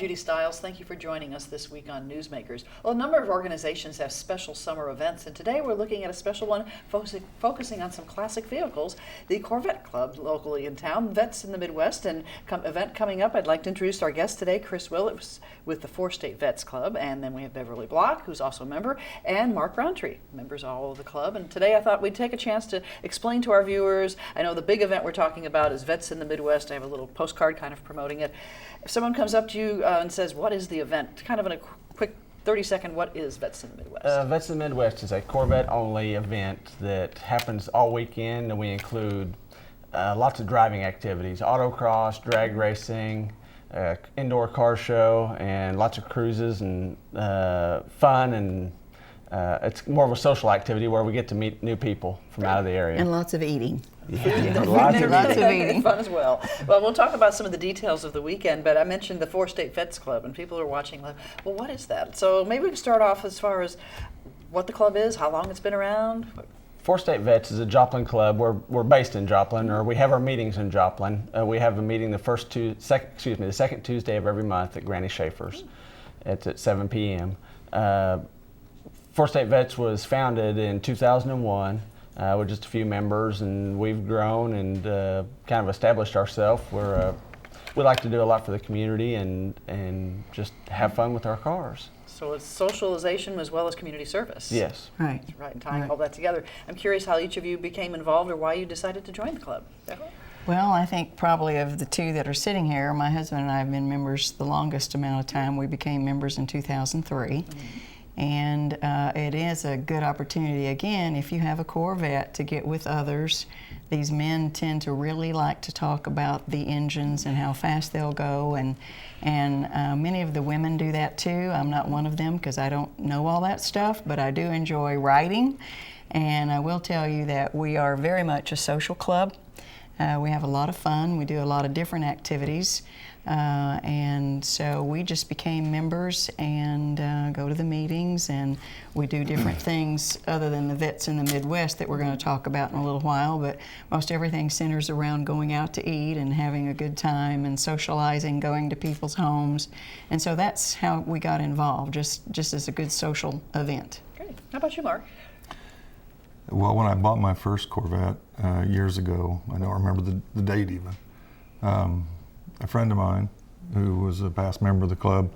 Judy Stiles. Thank you for joining us this week on Newsmakers. Well, a number of organizations have special summer events, and today we're looking at a special one focusing on some classic vehicles. The Corvette Club locally in town, Vets in the Midwest, and event coming up. I'd like to introduce our guest today, Chris Willett with the Four State Vets Club, and then we have Beverly Block, who's also a member, and Mark Roundtree, members all of the club. And today I thought we'd take a chance to explain to our viewers. I know the big event we're talking about is Vets in the Midwest. I have a little postcard kind of promoting it. If someone comes up to you and says, what is the event? Kind of in a quick 30-second, what is Vets in the Midwest? Vets in the Midwest is a Corvette-only event that happens all weekend, and we include lots of driving activities, autocross, drag racing, indoor car show, and lots of cruises and fun, and it's more of a social activity where we get to meet new people from out of the area. And lots of eating. Yeah, lots of eating. Fun as well. Well, we'll talk about some of the details of the weekend, but I mentioned the Four State Vets Club, and people are watching, well, what is that? So maybe we can start off as far as what the club is, how long it's been around. Four State Vets is a Joplin club. We're based in Joplin, or we have our meetings in Joplin. We have a meeting the second Tuesday of every month at Granny Schaefer's. It's at 7 p.m. Four State Vets was founded in 2001 with just a few members, and we've grown and kind of established ourselves. We like to do a lot for the community and just have fun with our cars. So it's socialization as well as community service. Yes. Right. Right, and tying all that together. I'm curious how each of you became involved or why you decided to join the club. Beverly? Well, I think probably of the two that are sitting here, my husband and I have been members the longest amount of time. We became members in 2003. Mm-hmm. And it is a good opportunity, again, if you have a Corvette, to get with others. These men tend to really like to talk about the engines and how fast they'll go, and many of the women do that too. I'm not one of them because I don't know all that stuff, but I do enjoy riding. And I will tell you that we are very much a social club. We have a lot of fun. We do a lot of different activities. And so we just became members and go to the meetings, and we do different things other than the Vets in the Midwest that we're going to talk about in a little while, but most everything centers around going out to eat and having a good time and socializing, going to people's homes. And so that's how we got involved, just as a good social event. Great. How about you, Mark? Well, when I bought my first Corvette years ago, I don't remember the date even, a friend of mine who was a past member of the club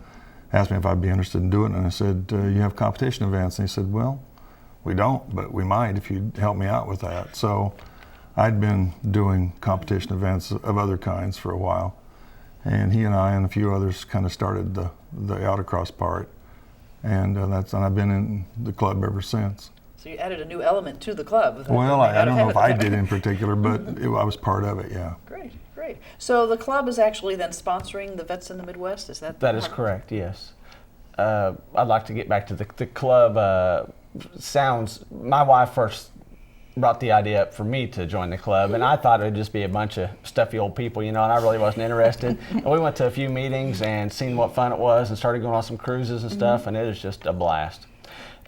asked me if I'd be interested in doing it, and I said, you have competition events? And he said, well, we don't, but we might if you'd help me out with that. So I'd been doing competition events of other kinds for a while, and he and I and a few others kind of started the autocross part, and I've been in the club ever since. So you added a new element to the club. Well, I don't know if I did in particular, but I was part of it, yeah. Great. Great. So the club is actually then sponsoring the Vets in the Midwest? Is that? That is correct, yes. I'd like to get back to the club. My wife first brought the idea up for me to join the club, and I thought it would just be a bunch of stuffy old people, and I really wasn't interested. And we went to a few meetings and seen what fun it was and started going on some cruises and stuff, and it was just a blast.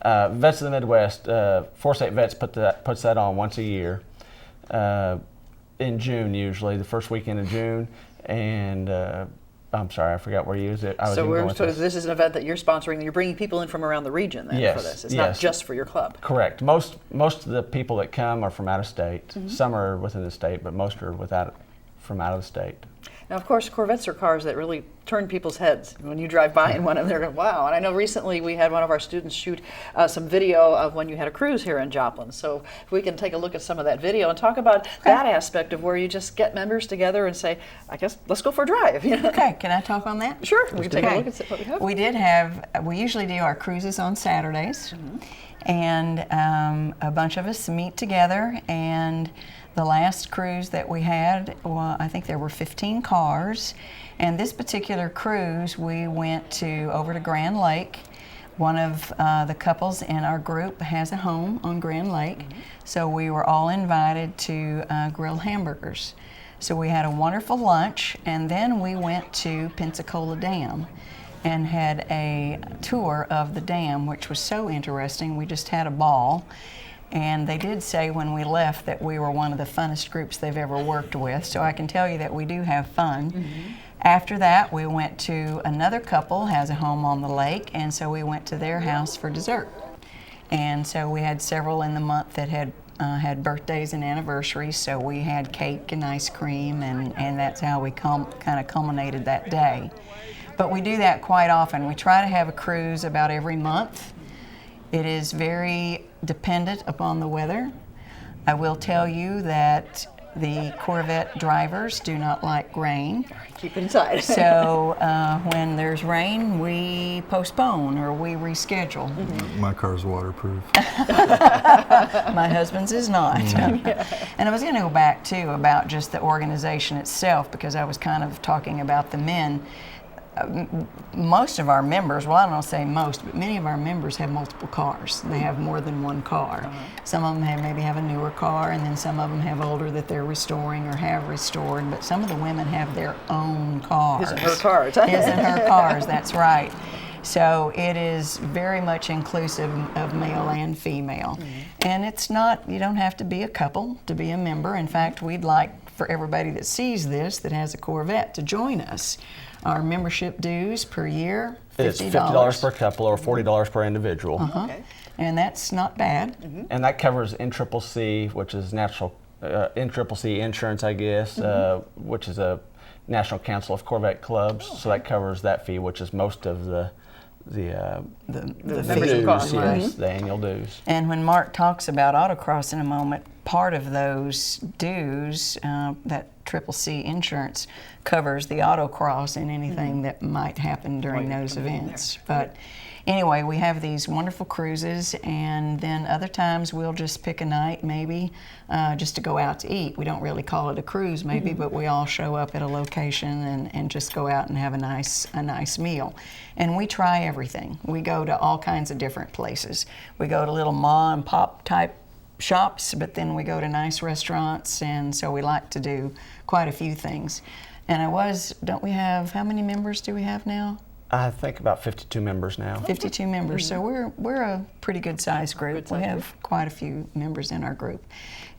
Vets in the Midwest, Four State Vets puts that on once a year. In June, usually, the first weekend of June, and I'm sorry, I forgot where you was it. So this is an event that you're sponsoring. You're bringing people in from around the region then for this. It's not just for your club. Correct. Most of the people that come are from out of state. Mm-hmm. Some are within the state, but most are from out of the state. Now, of course, Corvettes are cars that really turn people's heads. When you drive by in one of them, they're going, wow. And I know recently we had one of our students shoot some video of when you had a cruise here in Joplin. So if we can take a look at some of that video and talk about that aspect of where you just get members together and say, I guess, let's go for a drive. Okay, can I talk on that? Sure, we can take a look at what we have. We usually do our cruises on Saturdays, and a bunch of us meet together, and the last cruise that we had, well, I think there were 15 cars, and this particular cruise we went over to Grand Lake. One of the couples in our group has a home on Grand Lake, so we were all invited to grill hamburgers. So we had a wonderful lunch, and then we went to Pensacola Dam and had a tour of the dam, which was so interesting. We just had a ball. And they did say when we left that we were one of the funnest groups they've ever worked with, so I can tell you that we do have fun. After that, we went to another couple, has a home on the lake, and so we went to their house for dessert. And so we had several in the month that had birthdays and anniversaries, so we had cake and ice cream, and that's how we kind of culminated that day. But we do that quite often. We try to have a cruise about every month. It is very dependent upon the weather. I will tell you that the Corvette drivers do not like rain. Keep it inside. So when there's rain, we postpone or we reschedule. My car's waterproof. My husband's is not. And I was going to go back too about just the organization itself, because I was kind of talking about the men. Most of our members, well, I don't want to say most, but many of our members have multiple cars. They have more than one car. Some of them maybe have a newer car, and then some of them have older that they're restoring or have restored, but some of the women have their own cars. His and her cars. His and her cars, that's right. So it is very much inclusive of male and female. And it's not, you don't have to be a couple to be a member. In fact, we'd like for everybody that sees this that has a Corvette to join us. Our membership dues per year, $50. It's $50 per couple or $40 per individual. Okay. And that's not bad. And that covers NCCC, which is NCCC insurance, I guess, which is a National Council of Corvette Clubs. So that covers that fee, which is most of the membership dues, cost, right? yes, the annual dues. And when Mark talks about autocross in a moment, part of those dues, that CCC insurance covers the autocross and anything that might happen during those events. But anyway, we have these wonderful cruises, and then other times we'll just pick a night maybe just to go out to eat. We don't really call it a cruise maybe, but we all show up at a location and just go out and have a nice meal. And we try everything. We go to all kinds of different places. We go to little ma and pop type shops, but then we go to nice restaurants, and so we like to do quite a few things. And don't we have, how many members do we have now? I think about 52 members now. 52 members, so we're a pretty good sized group. We have quite a few members in our group.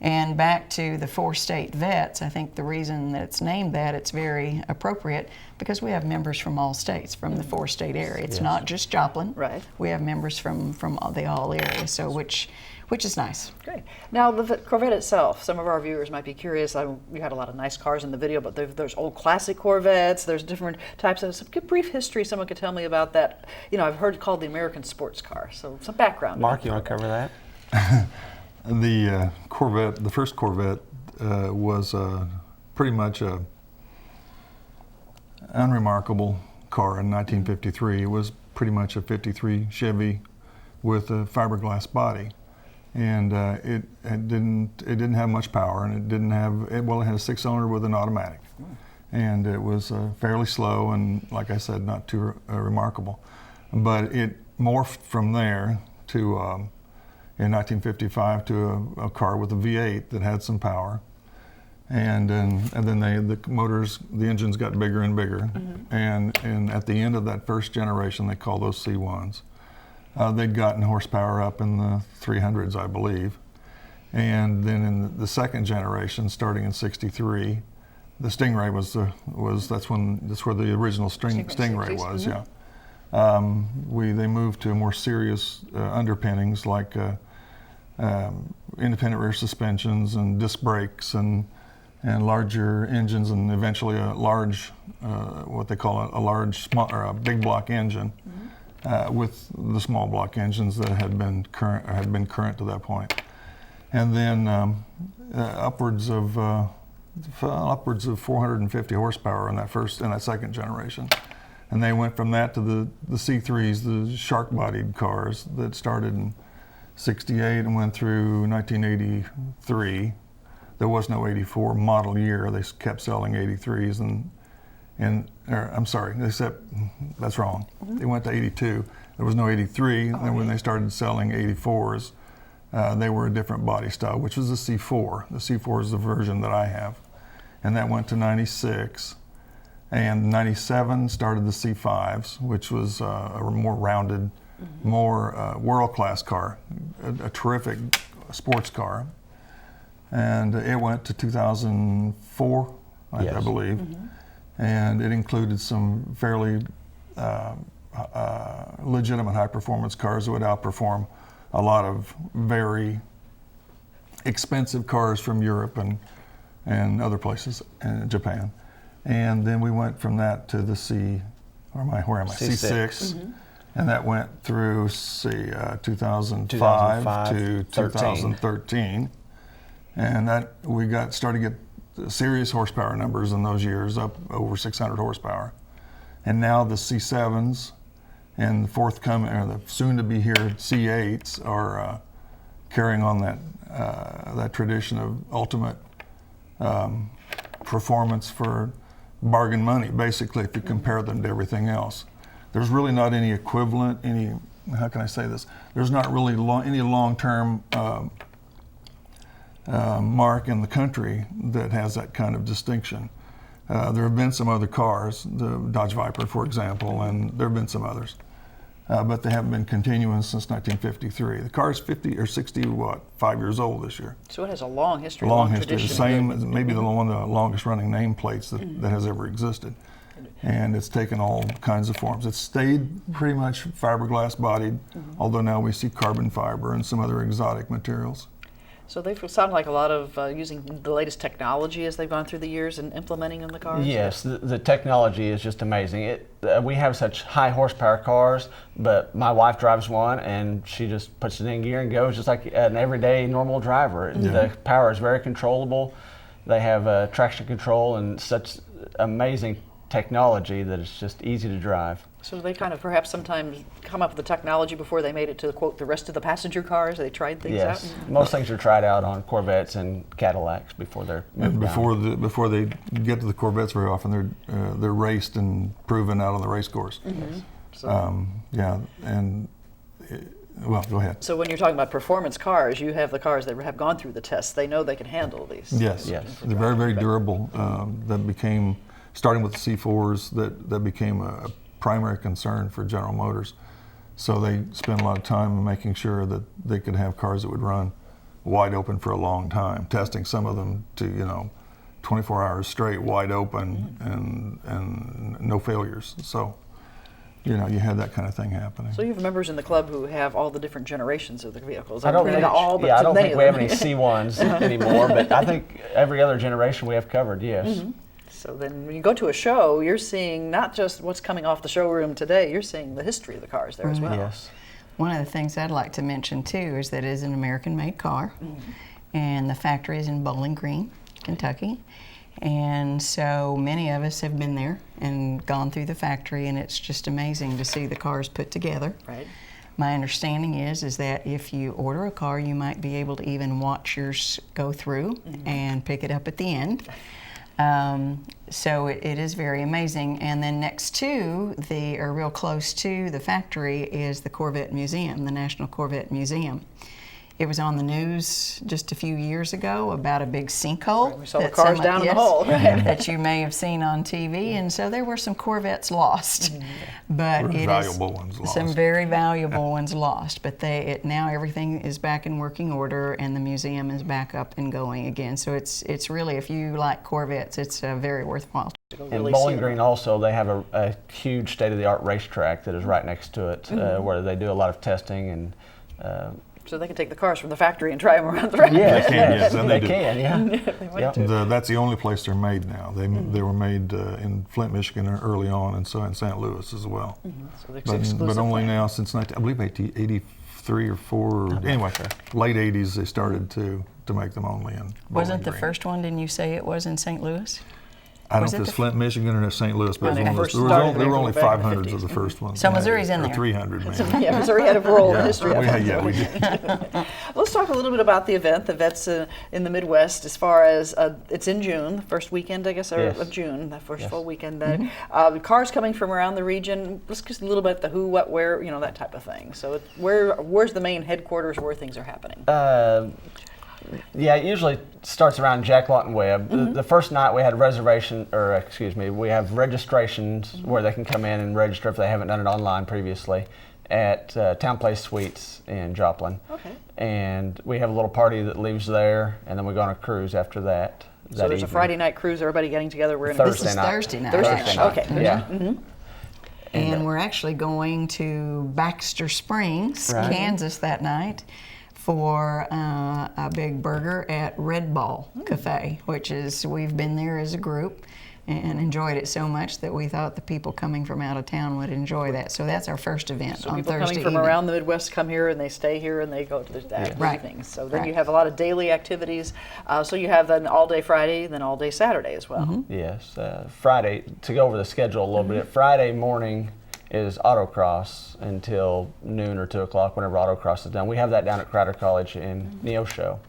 And back to the 4 state vets, I think the reason that it's named that, it's very appropriate because we have members from all states, from the 4 state area. It's not just Joplin. Right. We have members from the all area, so which is nice. Great. Now, the Corvette itself, some of our viewers might be curious. We had a lot of nice cars in the video, but there's old classic Corvettes. There's different types of, some good brief history someone could tell me about that. You know, I've heard it called the American sports car, so some background. Mark, you want to cover that? The Corvette, the first Corvette, was pretty much a unremarkable car in 1953. It was pretty much a 53 Chevy with a fiberglass body. And it didn't have much power, and it had a 6-cylinder with an automatic, and it was fairly slow and, like I said, not too remarkable. But it morphed from there to in 1955 to a car with a V8 that had some power, and then the motors, the engines got bigger and bigger, and at the end of that first generation, they call those C1s. They'd gotten horsepower up in the 300s, I believe. And then in the second generation, starting in '63, the Stingray that's where the original Stingray was, yeah. They moved to more serious underpinnings like independent rear suspensions and disc brakes and larger engines, and eventually a large, what they call a big block engine. With the small block engines that had been current to that point, and then upwards of 450 horsepower in that second generation, and they went from that to the C3s, the shark-bodied cars that started in '68 and went through 1983. There was no '84 model year. They kept selling '83s that's wrong. They went to '82. There was no '83, and when they started selling '84s, they were a different body style, which was the C4. The C4 is the version that I have, and that went to '96. And '97 started the C5s, which was a more rounded, more world-class car, a terrific sports car. And it went to 2004, I believe. and it included some fairly legitimate high-performance cars that would outperform a lot of very expensive cars from Europe and other places, and Japan. And then we went from that to the where am I? C6. And that went through 2005 to 2013. And that we started to get serious horsepower numbers in those years, up over 600 horsepower. And now the C7s and the forthcoming, or the soon-to-be here C8s are carrying on that tradition of ultimate performance for bargain money, basically, if you compare them to everything else. There's really not any equivalent, how can I say this? There's not really any long-term mark in the country that has that kind of distinction. There have been some other cars, the Dodge Viper, for example, and there have been some others. But they haven't been continuing since 1953. The car's 50 or 5 years old this year. So it has a long history, long history. tradition. The same, maybe one of the longest running nameplates that has ever existed. And it's taken all kinds of forms. It's stayed pretty much fiberglass bodied, although now we see carbon fiber and some other exotic materials. So they sound like a lot of using the latest technology as they've gone through the years and implementing in the cars? Yes, the technology is just amazing. We have such high horsepower cars, but my wife drives one and she just puts it in gear and goes just like an everyday normal driver. Yeah. The power is very controllable. They have traction control and such amazing technology that it's just easy to drive. So they kind of perhaps sometimes come up with the technology before they made it to, quote, the rest of the passenger cars? They tried things out? Yes, most things are tried out on Corvettes and Cadillacs before they're moved And before they get to the Corvettes very often, they're raced and proven out on the race course. Well, go ahead. So when you're talking about performance cars, you have the cars that have gone through the tests. They know they can handle these. Yes, they're very, very durable. That became, starting with the C4s, that became a primary concern for General Motors. So they spent a lot of time making sure that they could have cars that would run wide open for a long time, testing some of them to 24 hours straight, wide open, and no failures. So you had that kind of thing happening. So you have members in the club who have all the different generations of the vehicles. I don't think, all, but I don't many think of we have them. any C1s anymore, but I think every other generation we have covered, yes. So then when you go to a show, you're seeing not just what's coming off the showroom today, you're seeing the history of the cars there as well. Yes. One of the things I'd like to mention too is that it is an American-made car, and the factory is in Bowling Green, Kentucky. And so many of us have been there and gone through the factory, and it's just amazing to see the cars put together. Right. My understanding is that if you order a car, you might be able to even watch yours go through and pick it up at the end. So it is very amazing. And then next to or real close to the factory is the Corvette Museum, the National Corvette Museum. It was on the news just a few years ago about a big sinkhole. Right, we saw the cars down in the hole. That you may have seen on TV, and so there were some Corvettes lost. But Valuable ones lost. Some very valuable ones lost. But now everything is back in working order, and the museum is back up and going again. So it's really, if you like Corvettes, it's very worthwhile. In Bowling Green also, they have a huge state-of-the-art racetrack that is right next to it, where they do a lot of testing and. So they can take the cars from the factory and drive them around the race. Yeah, They can, yes, and they do. can, yeah. That's the only place they're made now. They were made in Flint, Michigan early on, and so in St. Louis as well. So they're But exclusive only plant. now since I believe 1983 or 4. Anyway, late 80s they started to make them only in Bowling Wasn't the Green. first one, didn't you say it was in St. Louis? I don't was know it if it's the- Flint, Michigan, or St. Louis, but When it they was first there were started, there were they only were back in the 500s of the 50s. first one. So Missouri's in Or there. 300 maybe. Yeah, Missouri had a role in the history of it. Yeah, we did. Let's talk a little bit about the event. The Vets in the Midwest, as far as it's in June, the first weekend, I guess, Yes. of June, the first Yes. full weekend. Cars coming from around the region. Let's just a little bit the who, what, where, that type of thing. So where's the main headquarters where things are happening? Yeah, it usually starts around Jack Lawton Webb. The first night we had we have registrations where they can come in and register if they haven't done it online previously at Town Place Suites in Joplin. Okay. And we have a little party that leaves there, and then we go on a cruise after that. So there's a evening. Friday night cruise, everybody getting together. We're Thursday This is night. Thursday night. Thursday actually. night. Okay. Yeah. And we're actually going to Baxter Springs, Right. Kansas that night for a big burger at Red Ball Cafe, which is, we've been there as a group and enjoyed it so much that we thought the people coming from out of town would enjoy that. So that's our first event So on people Thursday coming from evening. around the Midwest come here and they stay here and they go to that Right. evening. So then you Right. have a lot of daily activities. So you have an all-day Friday, then all-day Saturday as well. Yes, Friday, to go over the schedule a little bit, Friday morning is autocross until noon or 2 o'clock whenever autocross is done. We have that down at Crowder College in Neosho.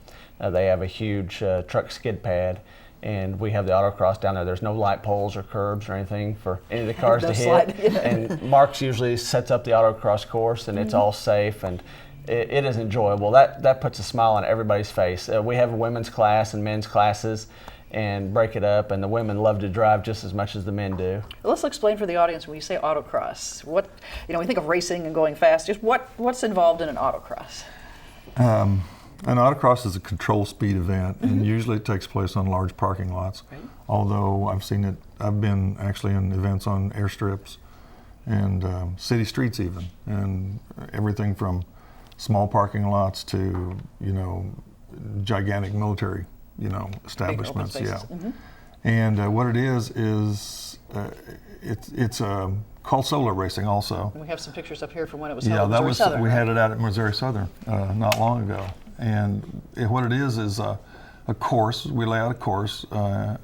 They have a huge truck skid pad, and we have the autocross down there. There's no light poles or curbs or anything for any of the cars No to hit. slide. And Mark's usually sets up the autocross course, and it's all safe, and it is enjoyable. That puts a smile on everybody's face. We have a women's class and men's classes, and break it up, and the women love to drive just as much as the men do. Let's explain for the audience when you say autocross. What, we think of racing and going fast. Just what's involved in an autocross? An autocross is a control speed event, and usually it takes place on large parking lots. Right. Although I've been actually in events on airstrips and city streets even, and everything from small parking lots to gigantic military establishments. Big open Yeah, spaces. and what it is it's called solo racing also. And we have some pictures up here from when it was Yeah, held at that Missouri was Southern. we had it out at Missouri Southern not long ago, and what it is a course. We lay out a course, and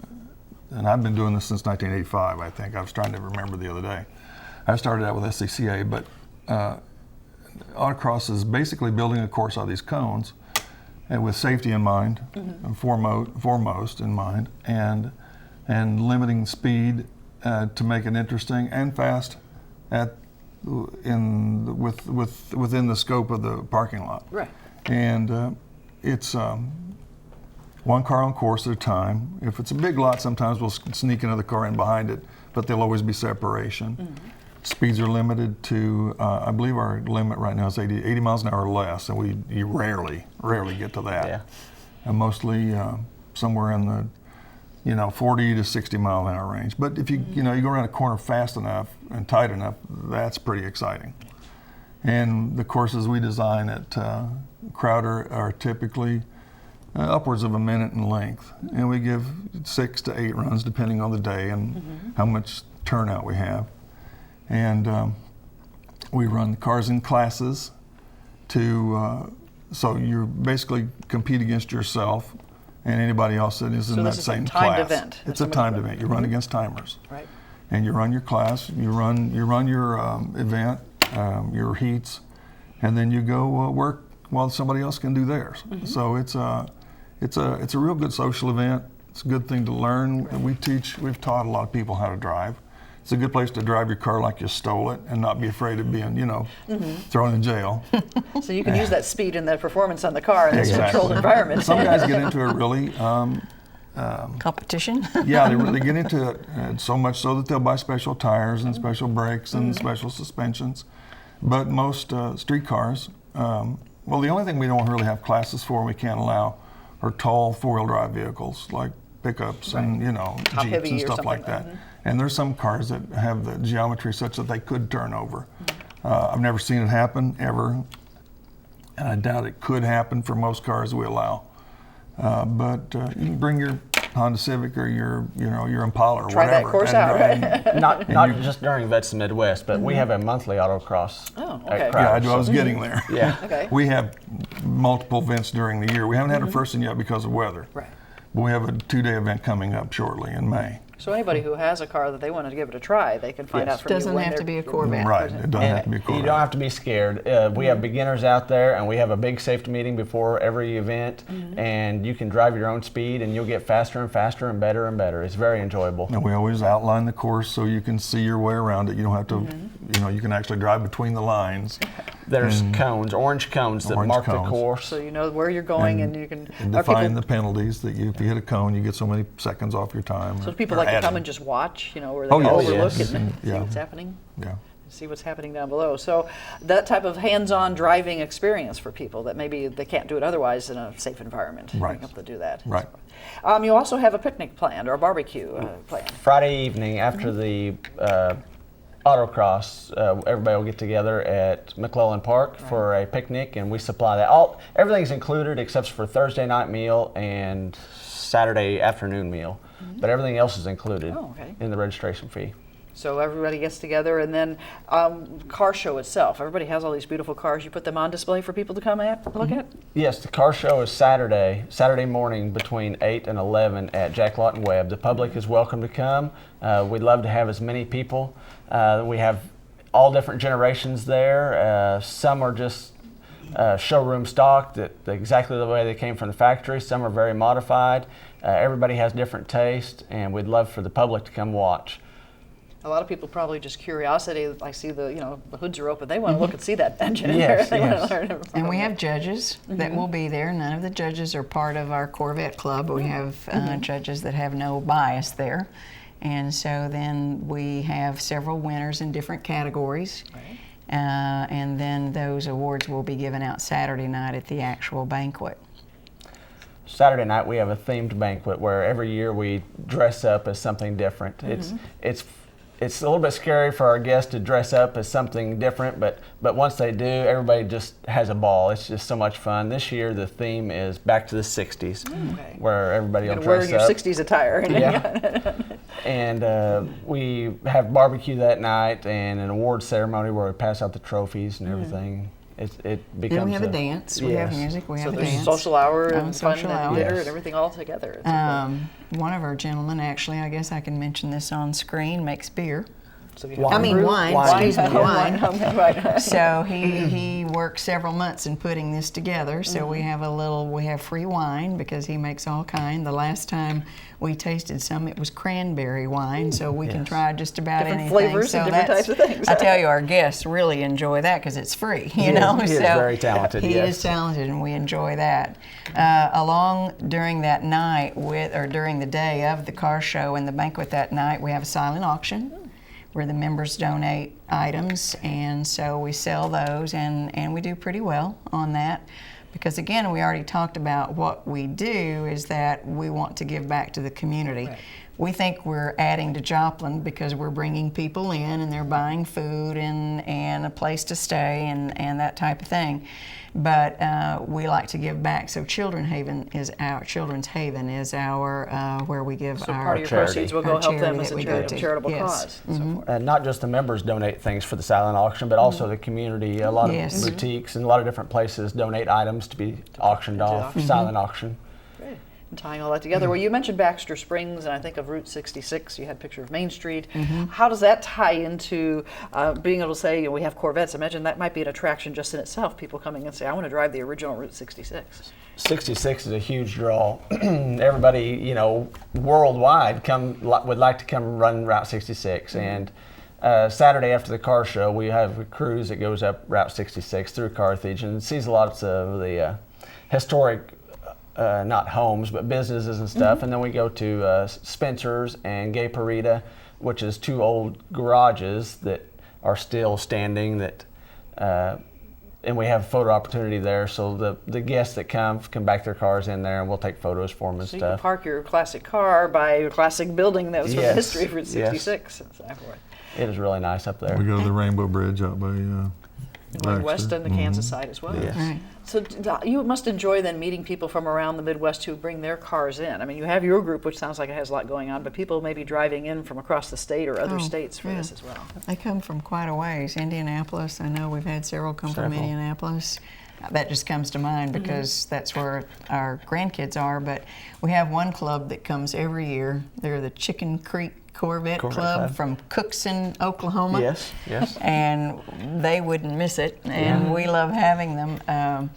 I've been doing this since 1985. I think I was trying to remember the other day. I started out with SCCA, but autocross is basically building a course out of these cones, and with safety in mind, foremost in mind, and limiting speed to make it interesting and fast within the scope of the parking lot. Right. And it's one car on course at a time. If it's a big lot, sometimes we'll sneak another car in behind it, but there'll always be separation. Speeds are limited to, I believe our limit right now is 80 miles an hour or less, and you rarely get to that. Yeah. And mostly somewhere in the 40 to 60 mile an hour range. But if you go around a corner fast enough and tight enough, that's pretty exciting. And the courses we design at Crowder are typically upwards of a minute in length, and we give 6 to 8 runs depending on the day and how much turnout we have. And we run cars in classes so you basically compete against yourself and anybody else that is in that same class. So this is a timed event. It's a timed event. You run against timers. Right. And you run your class, you run your event, your heats, and then you go work while somebody else can do theirs. So it's a real good social event. It's a good thing to learn. Right. We've taught a lot of people how to drive. It's a good place to drive your car like you stole it and not be afraid of being, thrown in jail. So you can use that speed and that performance on the car in this Exactly. controlled environment. Some guys get into it really. Competition. Yeah, they really get into it so much so that they'll buy special tires and special brakes and special suspensions. But most street cars, the only thing we don't really have classes for and we can't allow are tall four-wheel drive vehicles like pickups and Top Jeeps heavy and or stuff something. like that. And there's some cars that have the geometry such that they could turn over. I've never seen it happen ever, and I doubt it could happen for most cars we allow. But you can bring your Honda Civic or your Impala or Try that whatever. course out, right? Not just during Vets of the Midwest, but we have a monthly autocross Oh, at okay. Crowder. I was getting there. Yeah. Okay. We have multiple events during the year. We haven't had our first one yet because of weather. Right. But we have a 2-day event coming up shortly in May. So anybody who has a car that they want to give it a try, they can find Yes. out from you Doesn't when have to they're- be a Corvette. Right. It doesn't have to be a You Corvette. don't have to be scared. We have beginners out there, and we have a big safety meeting before every event, and you can drive your own speed, and you'll get faster and faster and better and better. It's very enjoyable. And we always outline the course so you can see your way around it. You don't have to, you can actually drive between the lines. There's cones, orange cones that Orange mark the cones. course. So you know where you're going, and you can. And are define people- the penalties that if you hit a cone, you get so many seconds off your time. So do people or like to come added. and just watch, where they Oh, can yes. overlook Yes. it and see Yeah. what's happening? Yeah. see what's happening down below. So that type of hands-on driving experience for people that maybe they can't do it otherwise in a safe environment. Right. Being able to do that. Right. You also have a picnic planned or a barbecue planned. Friday evening after the autocross, everybody will get together at McClellan Park for a picnic, and we supply that. Everything's included except for Thursday night meal and Saturday afternoon meal, but everything else is included in the registration fee. So everybody gets together, and then car show itself. Everybody has all these beautiful cars. You put them on display for people to come look at? Yes, the car show is Saturday morning between 8 and 11 at Jack Lawton Webb. The public is welcome to come. We'd love to have as many people. We have all different generations there. Some are just showroom stock, that exactly the way they came from the factory. Some are very modified. Everybody has different taste, and we'd love for the public to come watch. A lot of people probably just curiosity. I see the hoods are open. They want to look and see that engine in Yes, there. They yes. want to learn And we have judges that will be there. None of the judges are part of our Corvette Club. We have judges that have no bias there. And so then we have several winners in different categories. Right. And then those awards will be given out Saturday night at the actual banquet. Saturday night we have a themed banquet where every year we dress up as something different. It's a little bit scary for our guests to dress up as something different, but once they do, everybody just has a ball. It's just so much fun. This year the theme is back to the 60s, where everybody will dress wearing your up. 60s attire. Yeah. And we have barbecue that night and an award ceremony where we pass out the trophies and everything. It becomes. And we have a dance. We have music. We have a there's dance. social hour and fun social and hour. theater Yes. and everything all together. It's One of our gentlemen, actually, I guess I can mention this on screen, makes beer. so you Wine. I mean wine. Excuse me, wine. Right. So he worked several months in putting this together. So we have free wine because he makes all kind. The last time we tasted some, it was cranberry wine. So we can try just about Different anything. flavors so and different types of things. I tell you, our guests really enjoy that because it's free. You know, He is very talented. He yes. is talented, and we enjoy that. Along during that night during the day of the car show and the banquet that night, we have a silent auction where the members donate items, and so we sell those, and we do pretty well on that. Because again, we already talked about what we do is that we want to give back to the community. Right. We think we're adding to Joplin because we're bringing people in and they're buying food and a place to stay and that type of thing. But we like to give back. So Children's Haven is our where we give So our part of your charity. proceeds will go Our help them charity as that a we go to. charitable Yes. cause. And so forth. And not just the members donate things for the silent auction, but also the community. A lot Yes. of boutiques and a lot of different places donate items to be auctioned off, silent auction. Great. And tying all that together. Well, you mentioned Baxter Springs, and I think of Route 66. You had a picture of Main Street. How does that tie into being able to say, we have Corvettes? Imagine that might be an attraction just in itself. People coming and say, I want to drive the original Route 66. 66 is a huge draw. Everybody, worldwide would like to come run Route 66. And Saturday after the car show, we have a cruise that goes up Route 66 through Carthage and sees lots of the historic, not homes, but businesses and stuff. And then we go to Spencer's and Gay Parita, which is two old garages that are still standing and we have photo opportunity there, so the guests that come can back their cars in there, and we'll take photos for them and So you can stuff. park your classic car by your classic building that was from the Yes, history of Route yes. 66 and so forth. It is really nice up there. We go to the Rainbow Bridge out by Going west Baxter. and the Kansas side as well. Yes. Right. So you must enjoy then meeting people from around the Midwest who bring their cars in. I mean, you have your group, which sounds like it has a lot going on, but people may be driving in from across the state or other states for this as well. They come from quite a ways. Indianapolis, I know we've had several come from Several. Indianapolis. That just comes to mind because that's where our grandkids are. But we have one club that comes every year. They're the Chicken Creek Corvette Club Club. from Cookson, Oklahoma. Yes, yes. And they wouldn't miss it, and we love having them.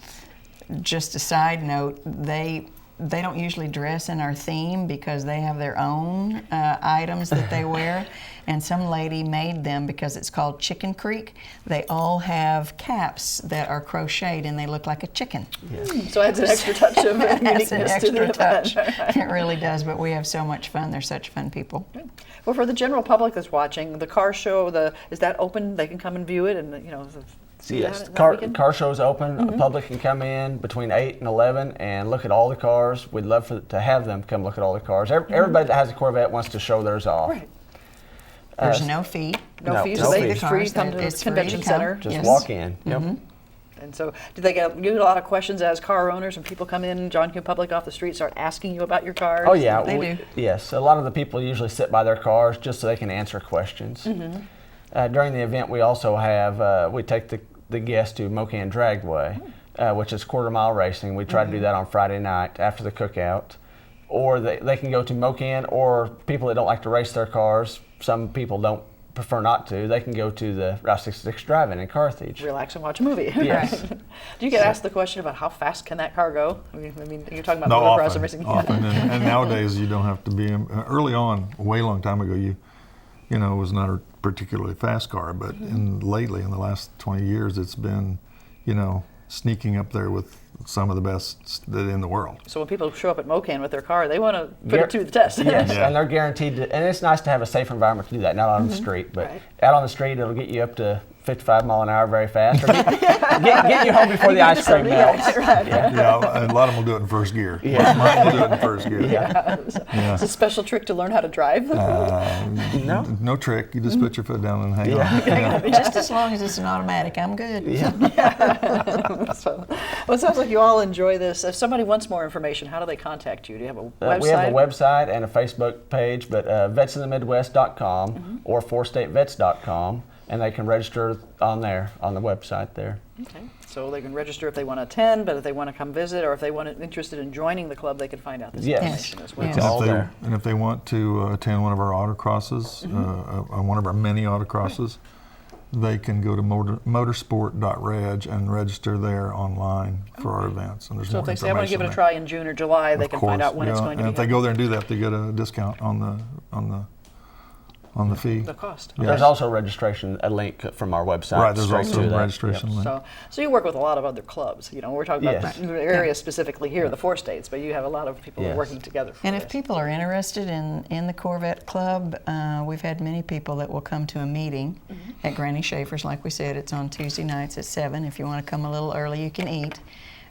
Just a side note, they they don't usually dress in our theme because they have their own items that they wear. And some lady made them because it's called Chicken Creek. They all have caps that are crocheted and they look like a chicken. So it adds an extra touch of uniqueness That's an to the extra event. touch. It really does, but we have so much fun. They're such fun people. Well, for the general public that's watching, the car show, is that open? They can come and view it and, see Yes, that car weekend? show's open. The public can come in between 8 and 11 and look at all the cars. We'd love to have them come look at all the cars. Everybody that has a Corvette wants to show theirs off. Right. There's no fee. No fees. no So fees. it's free to come to the It's free convention to come. center. Just Yes. walk in. Yep. And so, do they get a lot of questions as car owners when people come in? John Q. Public off the street start asking you about your cars. Oh yeah, They do. Yes, a lot of the people usually sit by their cars just so they can answer questions. During the event, we also have we take the guests to Mocan Dragway, which is quarter-mile racing. We try to do that on Friday night after the cookout. Or they can go to Mocan, or people that don't like to race their cars, some people don't prefer not to, they can go to the Route 66 Drive-In in Carthage. Relax and watch a movie. Yes. Do you get asked the question about how fast can that car go? I mean you're talking about No, motocross often, racing. often. And nowadays you don't have to be. Early on, a way long time ago, it was not a particularly fast car, but lately, in the last 20 years, it's been, sneaking up there with some of the best in the world. So when people show up at Mocan with their car, they want to put it to the test. Yes, Yeah. and they're guaranteed to, and it's nice to have a safe environment to do that, not on the street, but Right. out on the street it'll get you up to 55 mile an hour very fast, or get you home before the ice cream melts. Right. Yeah, a lot of them will do it in first gear. Yeah. Mine will do it in first gear. It's a special trick to learn how to drive. No trick. You just put your foot down and hang on. Just as long as it's an automatic, I'm good. So, well, it sounds like you all enjoy this. If somebody wants more information, how do they contact you? Do you have a website? We have a website and a Facebook page, but vetsinthemidwest.com or fourstatevets.com, and they can register on there, on the website there. Okay. So they can register if they want to attend, but if they want to come visit, or if they want interested in joining the club, they can find out this Yes. information as well. Yes. It's all And there. if they want to attend one of our autocrosses, one of our many autocrosses, they can go to motorsport.reg and register there online for our events. And there's So more if they say, I want to give it a information try in June or July, they there. can Of find course, out when it's yeah. going to And be if they go there and do that, they get a discount on the fee. the cost. Yeah. There's also registration, a link from our website. Right, there's straight also to a that. registration link. So you work with a lot of other clubs. We're talking about Yes. the area specifically here, the 4 states, but you have a lot of people Yes. working together. For And this. if people are interested in the Corvette Club, we've had many people that will come to a meeting at Granny Schaefer's. Like we said, it's on Tuesday nights at 7. If you want to come a little early, you can eat.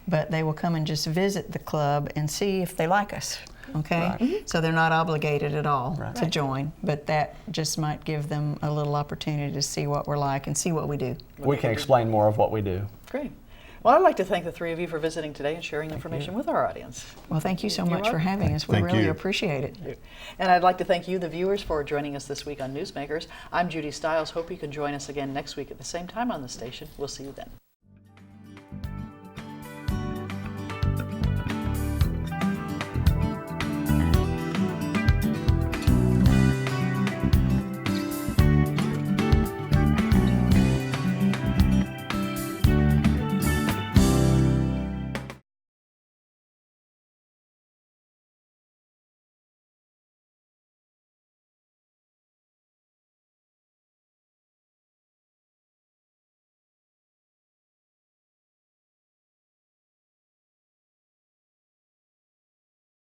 But they will come and just visit the club and see if they like us. Okay? Right. So they're not obligated at all Right. to join, but that just might give them a little opportunity to see what we're like and see what we do. We can explain more of what we do. Great. Well, I'd like to thank the 3 of you for visiting today and sharing information with our audience. Well, thank you so You're much for welcome. having us. We Thank really you. appreciate it. And I'd like to thank you, the viewers, for joining us this week on Newsmakers. I'm Judy Stiles. Hope you can join us again next week at the same time on the station. We'll see you then.